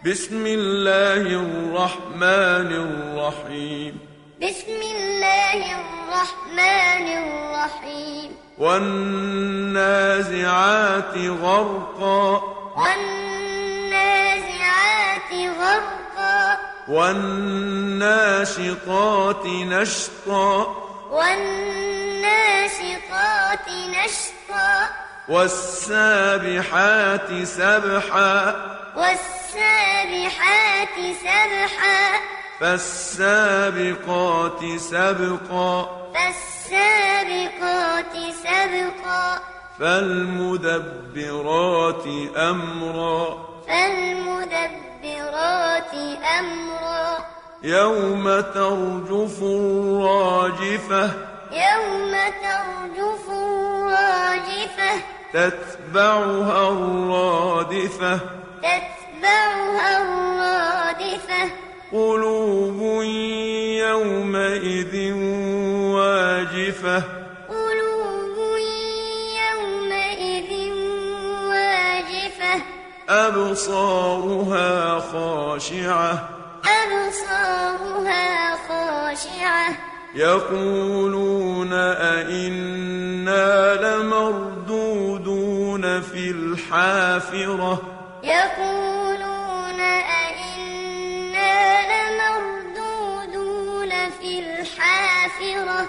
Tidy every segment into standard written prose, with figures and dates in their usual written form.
بسم الله الرحمن الرحيم. بسم الله الرحمن الرحيم. والنازعات غرقا. والنازعات غرقا. والناشطات نشطا. والناشطات نشطا. والسابحات سبحا. والسابحات سبحا. فالسابقات سبقا. فالسابقات سبقا. فالمدبرات أمرا. فالمدبرات أمرا. يوم ترجف الراجفة. يوم ترجف الراجفة. تتبعها الرادفة. تتبعها الرادفة. قلوب يومئذ واجفة. قلوب يومئذ واجفة. أبصارها خاشعة. أبصارها خاشعة. يقولون أئنا لمردودون في الحافرة. يقولون أئنا لمردودون في الحافرة.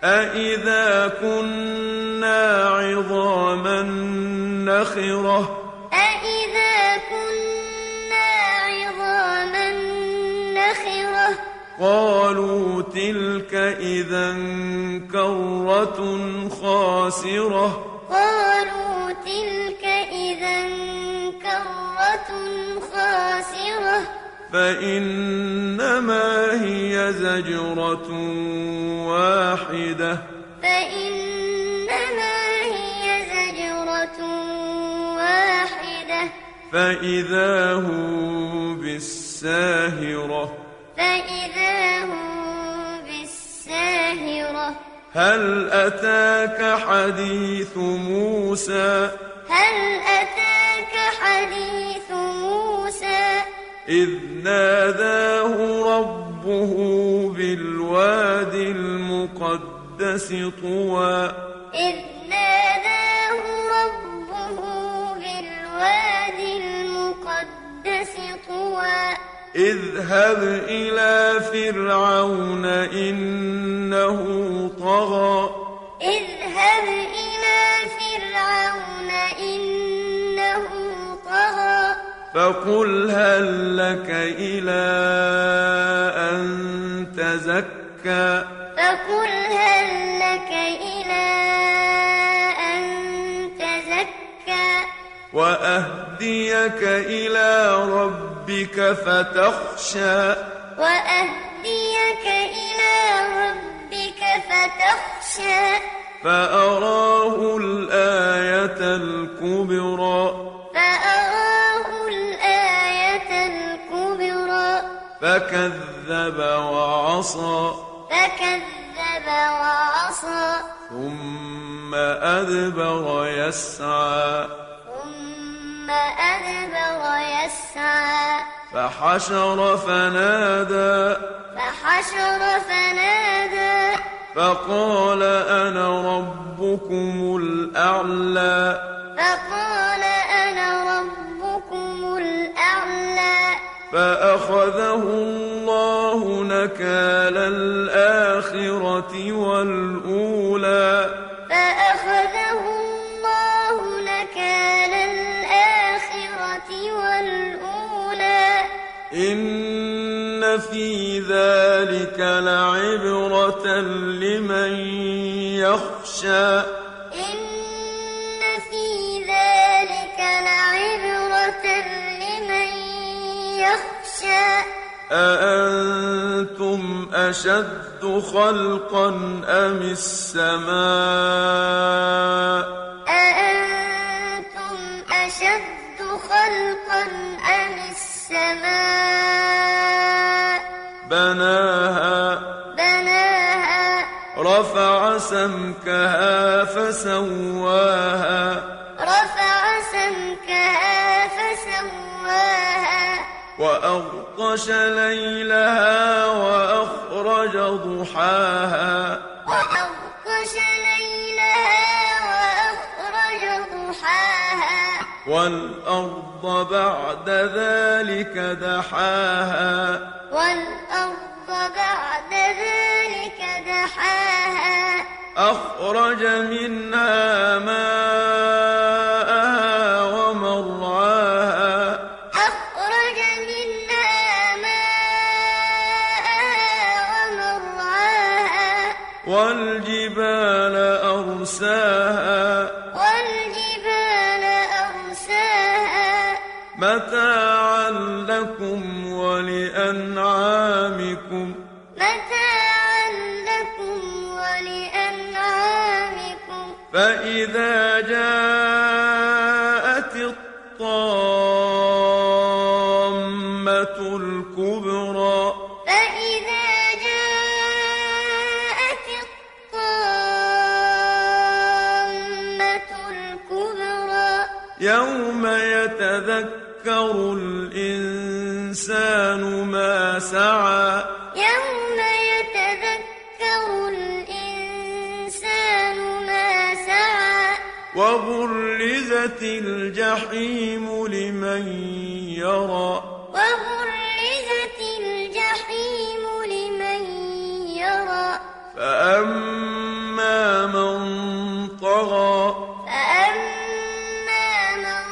أئذا كنا عظاما نخرة. أئذا كنا عظاما نخرة. قالوا تلك إذا كرة خاسرة. قالوا تلك إذا كرة خاسرة. فإنما هي زجرة واحدة. فإنما هي زجرة واحدة. فإذا هم بالساهرة. فإذا هم بالساهرة. هل أتاك حديث موسى. هل أتاك حديث موسى. إذ ناداه ربه بالواد المقدس طوى. إذ ناداه ربه بالواد المقدس طوى. اذهب إلى فرعون إنه طغى. اذهب إلى فرعون إنه طغى. فقل هل لك إلى أن تزكى. فقل هل لك إلى أن تزكى. وأهديك إلى ربك فتخشى. وأهديك إلى ربك فتخشى. فأراه الآية الكبرى. فأراه الآية الكبرى. فكذب وعصى. فكذب وعصى. ثم أدبر يسعى. ثم أدبر يسعى. فحشر فنادى. فحشر فنادى. فقال أنا ربكم الأعلى. فقال أنا ربكم الأعلى. فأخذه الله نكال الآخرة والأولى. فأخذه الله نكال الآخرة والأولى. إن في ذلك لعبرة لمن يخشى. إن في ذلك لعبرة لمن يخشى. أأنتم أشد خلقا أم السماء. أأنتم أشد خلقا أم السماء. بناها. بناها. رفع سمكها فسواها. رفع سمكها فسواها. وأغطش ليلها وأخرج ضحاها وأغطش ليلها وأخرج ضحاها والأرض بعد ذلك دحاها والأرض بعد ذلك دحاها أخرج منها ماءها ومرعاها أخرج منها ماءها ومرعاها والجبال أرساها والجبال أرساها متاعا لكم ولأنعامكم متاعا لكم ولأنعامكم فإذا جاءت الطامة الكبرى فإذا جاءت الطامة الكبرى يوم يتذكر الإنسان ما سعى يوم يتذكر الإنسان ما سعى وبرزت الجحيم لمن يرى وبرزت الجحيم لمن يرى فأما من طغى فأما من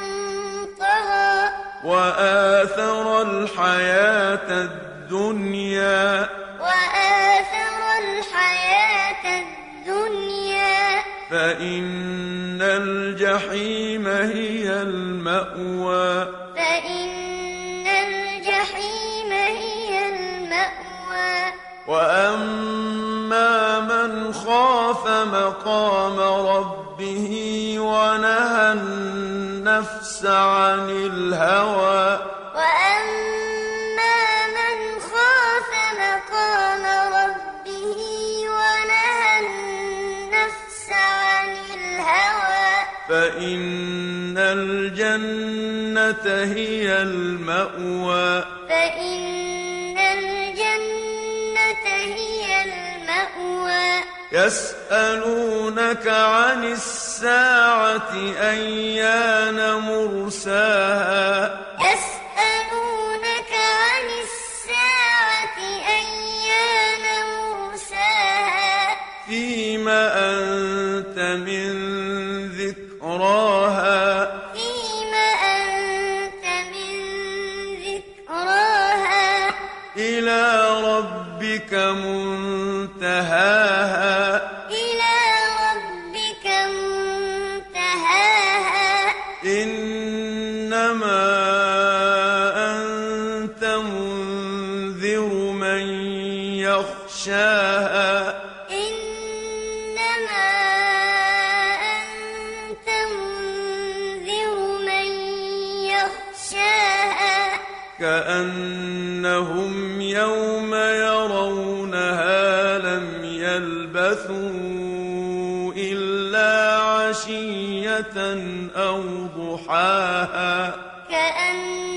طغى وآثر الحياة الدنيا وآثر الحياة الدنيا فإن الجحيم هي المأوى فإن الجحيم هي المأوى وأما من خاف مقام ربه ونهى النفس عن الهوى وأما من خاف مقام ربه ونهى النفس عن الهوى فإن الجنة هي المأوى فإن الجنة هي المأوى يسألونك عن الساعة أيان مرساها يسألونك عن الساعة أيان مرساها فيما أنت من ذكراها فيما أنت من ذكراها إلى ربك منتهاها إلى ربك منتهاها إنما أنت منذر من يخشاها إنما أنت منذر من يخشاها كأنهم يوم يرونها لم يلبثوا إلا عشية أو ضحاها كأن